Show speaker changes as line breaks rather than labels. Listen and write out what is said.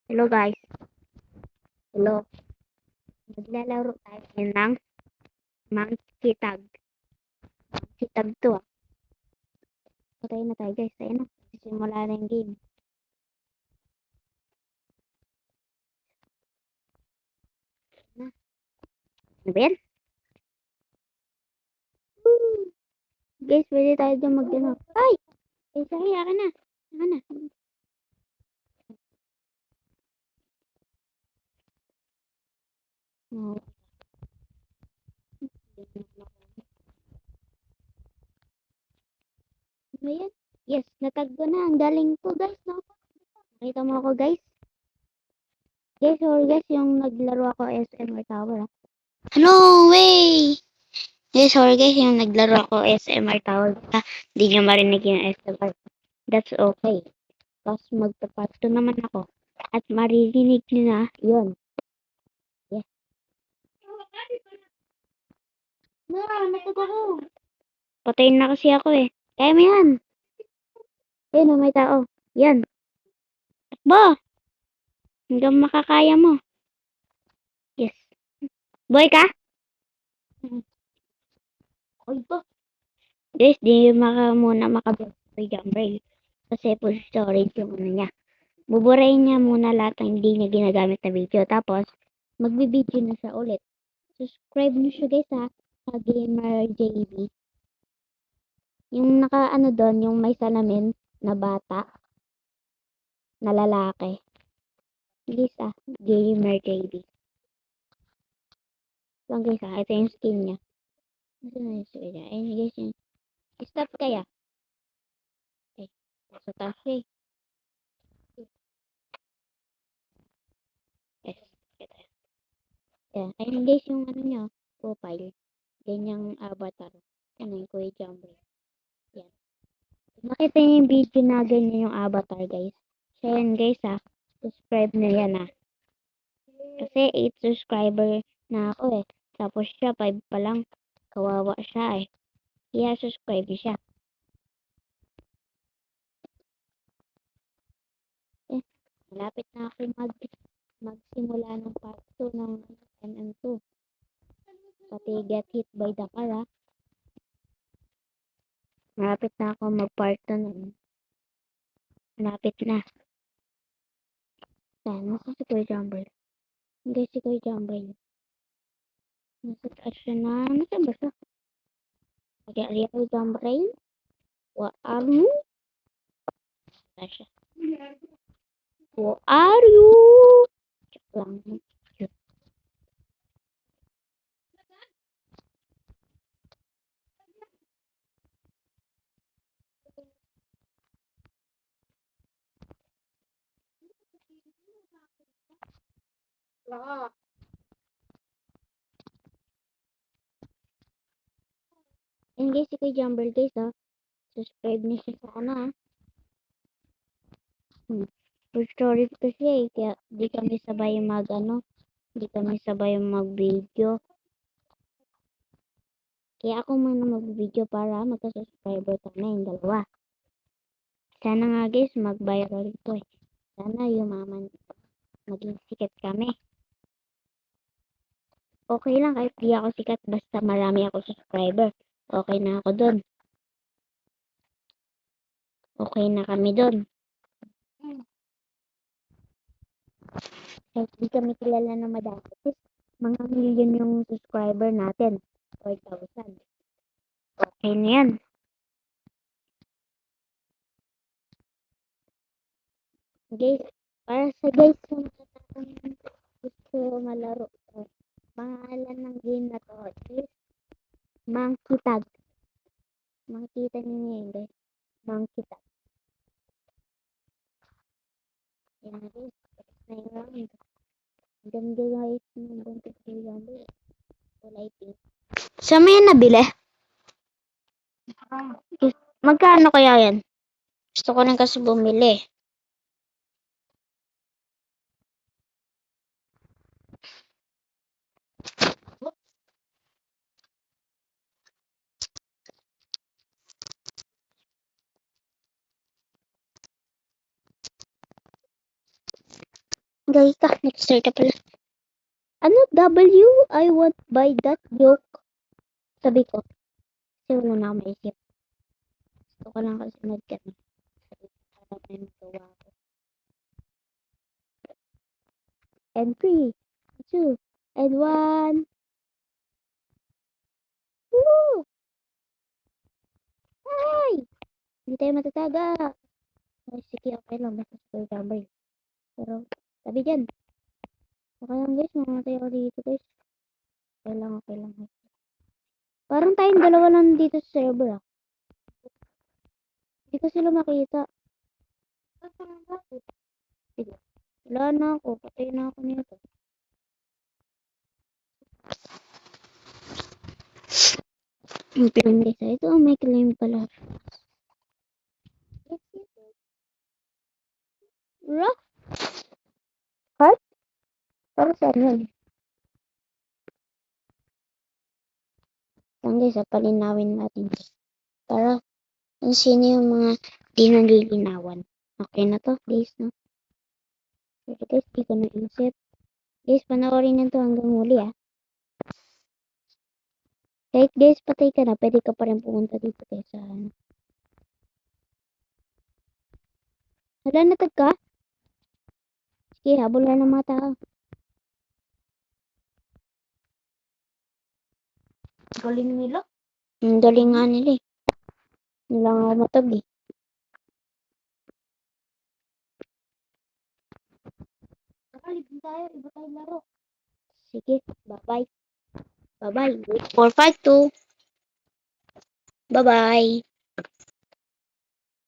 Hello guys. Hello. Maglalaro tayo ngayon ng Monkey Tag. Monkey Tag to ah. Patay na tayo guys. Tayo na. Simula na yung game. Na. Ano ba yan? Woo! Guys, pwede tayo dyan mag-ano. Ay! Ay, sorry. Aka na. Aka na. Oh. Ano yan? Yes, natag ko na. Ang galing ko guys. No? Nakita mo ako guys. Guys, sorry guys. Yung naglaro ako SMR Tower ah. No way! Guys, sorry guys. Yung naglaro ako SMR Tower. Hindi nyo marinig yung SMR. That's okay. Tapos magpapato naman ako. At maririnig nyo na yun. Yes. Natag ako. Patayin na kasi ako eh. Kaya mo yan. Ayun oh, may tao. Yan. Takbo. Hanggang makakaya mo. Yes. Boy ka? Oy to. Guys, di muna makabay Jambrail. Kasi full storage yung ano niya. Buburayin niya muna lahat ng hindi niya ginagamit na video. Tapos, magbibideo na siya ulit. Subscribe niyo siya guys ha. Sa Gamer JB. Yung naka ano doon, yung may salamin na bata. Na lalaki. Guys Gamer JB. Lang guys ito yung skin niya. Ito na yung skin niya. Ayun guys yun. Stop kaya. Okay. Sa taas eh. Yes. Ito. Ayan. Ayun guys yung ano niya. Profile. Ganyang avatar. Ano yung Kuya Jumbo. Yan. Makita niyo yung video na ganyan yung avatar guys. So yan guys subscribe na yan Kasi 8 subscriber na ako eh. Tapos siya 5 pa lang. Kawawa siya eh. Kaya subscribe siya. Eh, malapit na ako magsimula ng part 2 ng MM2. Pati get hit by the car Malapit na ako mag-part 2 nun. Malapit na. Saan? Nasa si Kuya Jumbo. Hindi si Kuya Jumbo. Nasa taas siya na. Nasa ba siya? Kuya Jumbo. What are you? Nasa siya. What are you? Check lang. And guys, si Kuya Jumbo guys subscribe niyo siya sa ano Full story ko siya kaya di kami sabay di kami sabay mag-video. Kaya ako muna mag-video para magka-subscriber kami yung dalawa. Sana nga guys, mag-viral ito eh. Sana yumaman, maging sikat kami. Okay lang kahit di ako sikat basta marami ako subscriber. Okay na ako dun. Okay na kami dun. Kahit di kami kilala na madami. Mga million yung subscriber natin. 4,000. Okay na yan. Guys, para sa guys yung gusto malaro pangalan ng game na to is Monkey Tag. Makikita niyo yun guys. Monkey Tag. Yan guys. Tapos na yung round. Ganda guys ng buntis ko yan. Kulay pink. Sa may nabili? Magkano kaya yan? Gusto ko rin kasi bumili. Gagi ka, nag-start na pala. Ano, W? I want buy that joke. Sabi ko, kasi wala na ako maisip. Gusto ko lang kasi mag-get. Sabi ko, harap na yung gawa ko. And 3, 2, and 1. Woo! Ay! Hindi tayo matataga. Ay, sige, okay lang. Basta sa gambay. Pero, sabi dyan. Okay lang guys, mamatay ako dito guys. Okay lang, okay lang. Parang tayong dalawa lang dito sa server ah. Hindi ko sila makita. Sige. Wala na ako. Patay na ako nito. Ang claim guys. Ito ang may claim pala. Rock? Heart? Para saan yun? Yan guys, palinawin natin. Para kung sino yung mga di nalilinawan. Okay na to guys, no? Pero guys, di ko naisip. Guys, panoorin nyo to hanggang huli ah. Kahit guys, patay ka na, pwede ka pa rin pumunta dito guys sa ano. Hala, natag ka? Sige, habol na ng mga tao. Galing nila. Ang galing nga nila eh. Nila nga matag eh. Nakalibin tayo, iba tayo laro. Sige, bye-bye. Bye-bye. Wait for fight 2. Bye-bye.